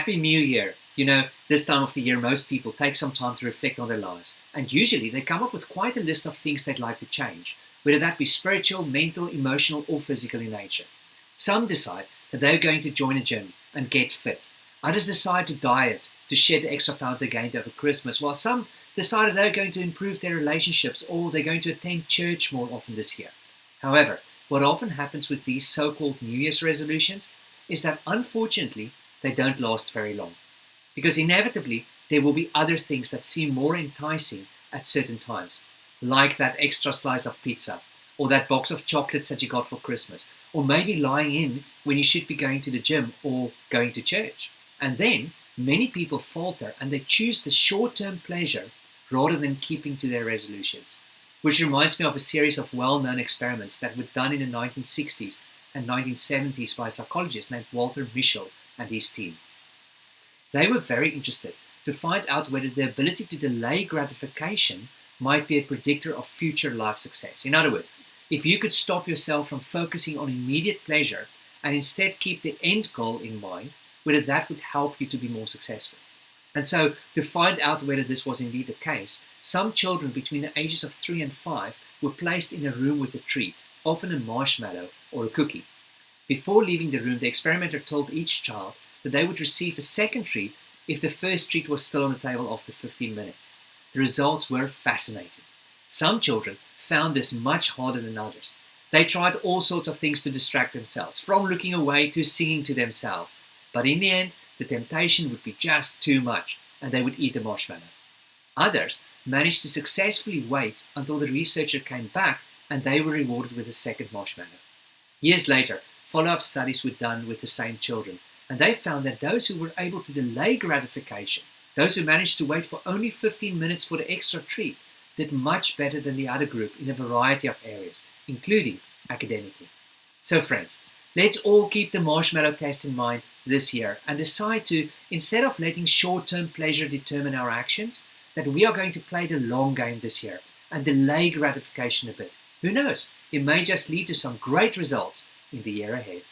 Happy New Year! This time of the year, most people take some time to reflect on their lives. And usually they come up with quite a list of things they'd like to change, whether that be spiritual, mental, emotional, or physical in nature. Some decide that they're going to join a gym and get fit. Others decide to diet, to shed the extra pounds they gained over Christmas, while some decide that they're going to improve their relationships or they're going to attend church more often this year. However, what often happens with these so-called New Year's resolutions is that unfortunately they don't last very long. Because inevitably there will be other things that seem more enticing at certain times, like that extra slice of pizza, or that box of chocolates that you got for Christmas, or maybe lying in when you should be going to the gym or going to church. And then many people falter and they choose the short-term pleasure rather than keeping to their resolutions. Which reminds me of a series of well-known experiments that were done in the 1960s and 1970s by a psychologist named Walter Mischel and his team. They were very interested to find out whether the ability to delay gratification might be a predictor of future life success. In other words, if you could stop yourself from focusing on immediate pleasure and instead keep the end goal in mind, whether that would help you to be more successful. And so, to find out whether this was indeed the case, some children between the ages of 3 and 5 were placed in a room with a treat, often a marshmallow or a cookie. Before leaving the room, the experimenter told each child that they would receive a second treat if the first treat was still on the table after 15 minutes. The results were fascinating. Some children found this much harder than others. They tried all sorts of things to distract themselves, from looking away to singing to themselves. But in the end, the temptation would be just too much, and they would eat the marshmallow. Others managed to successfully wait until the researcher came back and they were rewarded with a second marshmallow. Years later, follow-up studies were done with the same children, and they found that those who were able to delay gratification, those who managed to wait for only 15 minutes for the extra treat, did much better than the other group in a variety of areas, including academically. So friends, let's all keep the marshmallow test in mind this year and decide to, instead of letting short-term pleasure determine our actions, that we are going to play the long game this year and delay gratification a bit. Who knows? It may just lead to some great results in the year ahead.